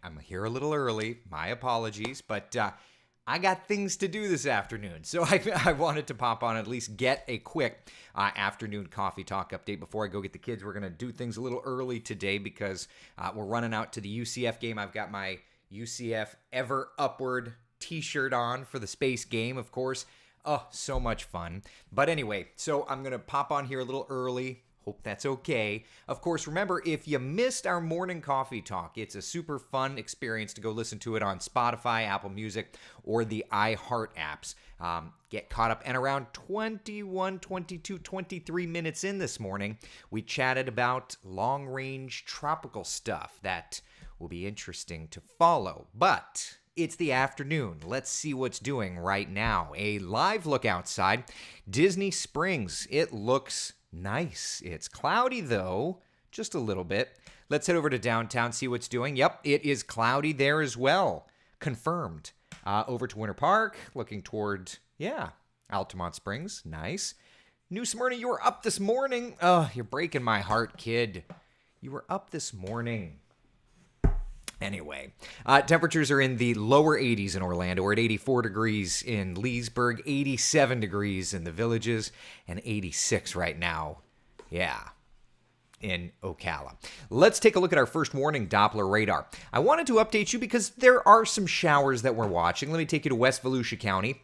I'm here a little early. My apologies, but I got things to do this afternoon. So I wanted to pop on, at least get a quick afternoon coffee talk update before I go get the kids. We're going to do things a little early today because we're running out to the UCF game. I've got my UCF Ever Upward t-shirt on for the space game, of course. Oh, so much fun. But anyway, so I'm going to pop on here a little early. Hope that's okay. Of course, remember, if you missed our morning coffee talk, it's a super fun experience to go listen to it on Spotify, Apple Music, or the iHeart apps. Get caught up. And around 21, 22, 23 minutes in this morning, we chatted about long-range tropical stuff that will be interesting to follow. But it's the afternoon. Let's see what's doing right now. A live look outside. Disney Springs. It looks nice. It's cloudy, though, just a little bit. Let's head over to downtown, see what's doing. Yep, it is cloudy there as well. Confirmed. Over to Winter Park, looking toward, Altamont Springs. Nice. New Smyrna, you were up this morning. Oh, you're breaking my heart, kid. You were up this morning. Anyway, temperatures are in the lower 80s in Orlando. We're at 84 degrees in Leesburg, 87 degrees in the Villages, and 86 right now, in Ocala. Let's take a look at our first warning Doppler radar. I wanted to update you because there are some showers that we're watching. Let me take you to West Volusia County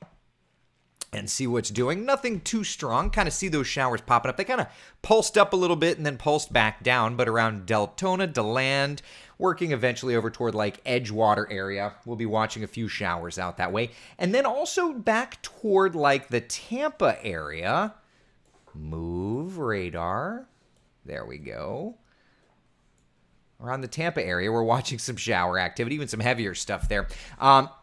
and see what's doing. Nothing too strong. Kind of see those showers popping up. They kind of pulsed up a little bit and then pulsed back down, but around Deltona, DeLand, working eventually over toward like Edgewater area. We'll be watching a few showers out that way. And then also back toward like the Tampa area. Move radar. There we go. Around the Tampa area, we're watching some shower activity, even some heavier stuff there.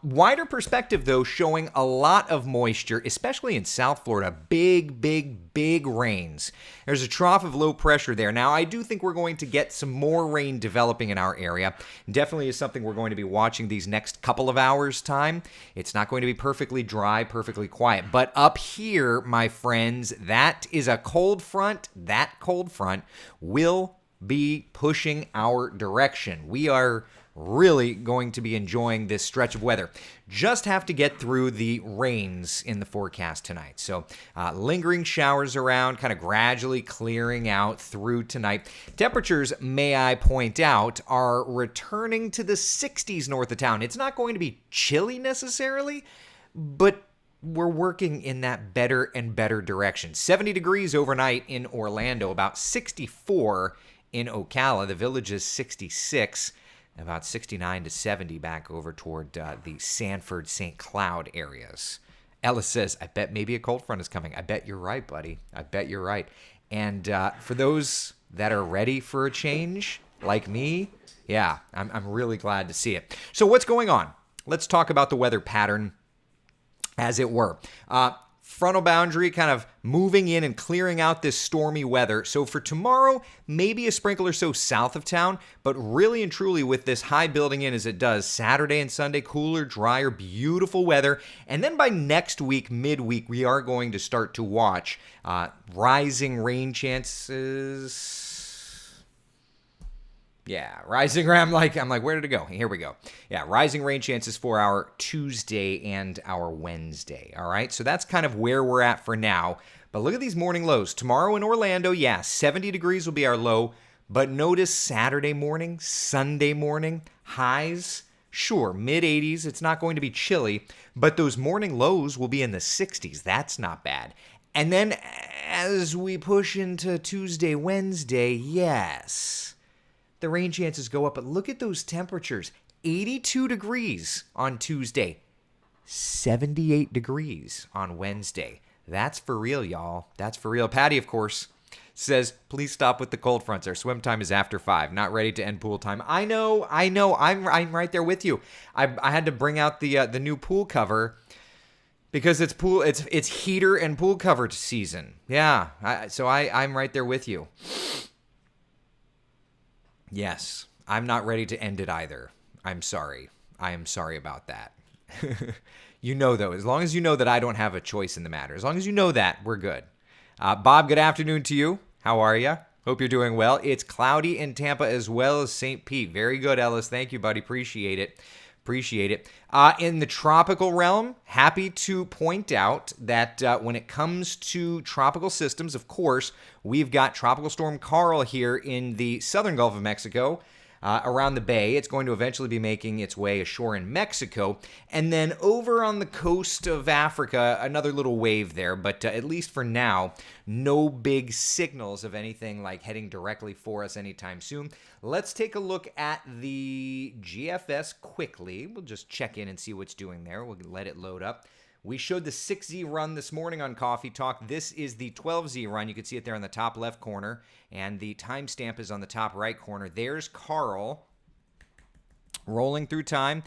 Wider perspective, though, showing a lot of moisture, especially in South Florida. Big, big, big rains. There's a trough of low pressure there. Now, I do think we're going to get some more rain developing in our area. Definitely is something we're going to be watching these next couple of hours' time. It's not going to be perfectly dry, perfectly quiet. But up here, my friends, that is a cold front. That cold front will be pushing our direction. We are really going to be enjoying this stretch of weather. Just have to get through the rains in the forecast tonight. So lingering showers around, kind of gradually clearing out through tonight. Temperatures, may I point out, are returning to the 60s north of town. It's not going to be chilly necessarily, but we're working in that better and better direction. 70 degrees overnight in Orlando, about 64 in Ocala. The Village is 66, about 69 to 70 back over toward the Sanford, St. Cloud areas. Ellis says, I bet maybe a cold front is coming. I bet you're right, buddy. I bet you're right. And for those that are ready for a change, like me, I'm really glad to see it. So what's going on? Let's talk about the weather pattern, as it were. Frontal boundary kind of moving in and clearing out this stormy weather. So for tomorrow, maybe a sprinkle or so south of town, but really and truly with this high building in as it does, Saturday and Sunday, cooler, drier, beautiful weather. And then by next week, midweek, we are going to start to watch rising rain chances. Rising rain. I'm like, where did it go? Here we go. Rising rain chances for our Tuesday and our Wednesday. All right, so that's kind of where we're at for now. But look at these morning lows. Tomorrow in Orlando, 70 degrees will be our low. But notice Saturday morning, Sunday morning, highs, sure, mid-80s. It's not going to be chilly, but those morning lows will be in the 60s. That's not bad. And then as we push into Tuesday, Wednesday, the rain chances go up, but look at those temperatures. 82 degrees on Tuesday, 78 degrees on Wednesday. That's for real, y'all. That's for real. Patty, of course, says, please stop with the cold fronts. Our swim time is after 5. Not ready to end pool time. I know. I'm right there with you. I had to bring out the new pool cover because it's heater and pool cover season. So I'm right there with you. Yes, I'm not ready to end it either. I'm sorry. I am sorry about that. You know, though, as long as you know that I don't have a choice in the matter, as long as you know that, we're good. Bob, good afternoon to you. How are you? Hope you're doing well. It's cloudy in Tampa as well as St. Pete. Very good, Ellis. Thank you, buddy. Appreciate it. Appreciate it. In the tropical realm, happy to point out that when it comes to tropical systems, of course, we've got Tropical Storm Carl here in the southern Gulf of Mexico. Around the bay. It's going to eventually be making its way ashore in Mexico. And then over on the coast of Africa, another little wave there. But at least for now, no big signals of anything like heading directly for us anytime soon. Let's take a look at the GFS quickly. We'll just check in and see what's doing there. We'll let it load up. We showed the 6Z run this morning on Coffee Talk. This is the 12Z run. You can see it there in the top left corner, and the timestamp is on the top right corner. There's Carl rolling through time,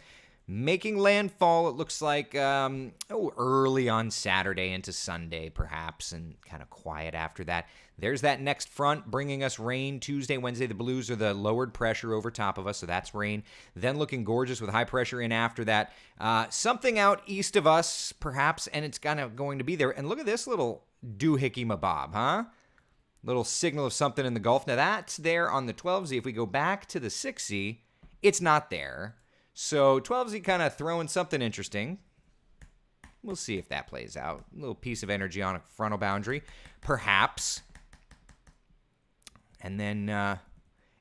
making landfall, it looks like, early on Saturday into Sunday, perhaps, and kind of quiet after that. There's that next front bringing us rain Tuesday, Wednesday. The blues are the lowered pressure over top of us, so that's rain. Then looking gorgeous with high pressure in after that. Something out east of us, perhaps, and it's kind of going to be there. And look at this little doohickey mabob, huh? Little signal of something in the Gulf. Now, that's there on the 12Z. If we go back to the 6Z, it's not there. So 12Z kind of throwing something interesting. We'll see if that plays out. A little piece of energy on a frontal boundary, perhaps. And then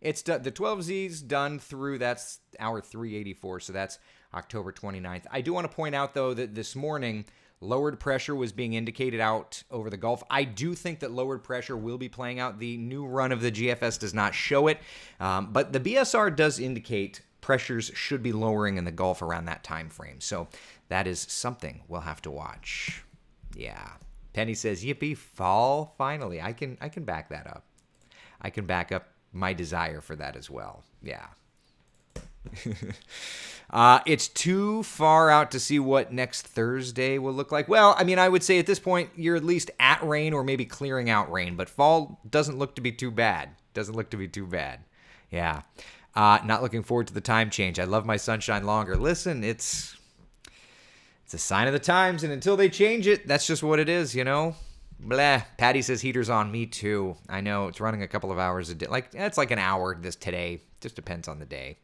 it's done. The 12Z's done through, that's hour 384, so that's October 29th. I do want to point out, though, that this morning, lowered pressure was being indicated out over the Gulf. I do think that lowered pressure will be playing out. The new run of the GFS does not show it, but the BSR does indicate pressures should be lowering in the Gulf around that time frame. So that is something we'll have to watch. Yeah. Penny says, yippee, fall, finally. I can back that up. I can back up my desire for that as well. Yeah. It's too far out to see what next Thursday will look like. Well, I mean, I would say at this point, you're at least at rain or maybe clearing out rain, but fall doesn't look to be too bad. Doesn't look to be too bad. Yeah. Not looking forward to the time change. I love my sunshine longer. Listen, it's a sign of the times, and until they change it, that's just what it is, you know? Blah. Patty says heater's on. Me too. I know it's running a couple of hours a day. It's like an hour today. Just depends on the day.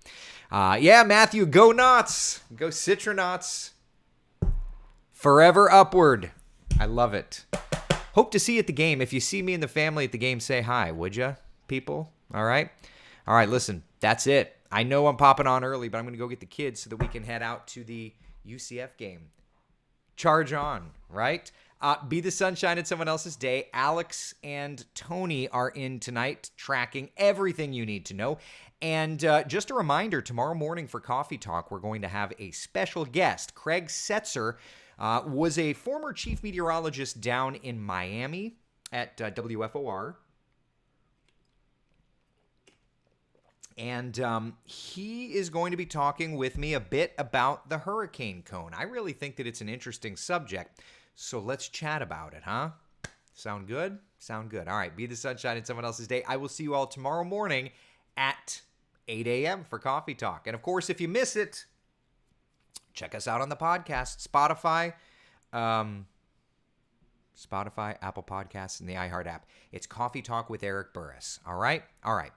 Yeah, Matthew, go nuts. Go Citronauts. Forever upward. I love it. Hope to see you at the game. If you see me and the family at the game, say hi, would ya, people? All right? All right, listen, that's it. I know I'm popping on early, but I'm going to go get the kids so that we can head out to the UCF game. Charge on, right? Be the sunshine in someone else's day. Alex and Tony are in tonight, tracking everything you need to know. And just a reminder, tomorrow morning for Coffee Talk, we're going to have a special guest. Craig Setzer was a former chief meteorologist down in Miami at WFOR. And he is going to be talking with me a bit about the hurricane cone. I really think that it's an interesting subject. So let's chat about it, huh? Sound good? Sound good. All right. Be the sunshine in someone else's day. I will see you all tomorrow morning at 8 a.m. for Coffee Talk. And of course, if you miss it, check us out on the podcast, Spotify, Apple Podcasts, and the iHeart app. It's Coffee Talk with Eric Burris. All right? All right.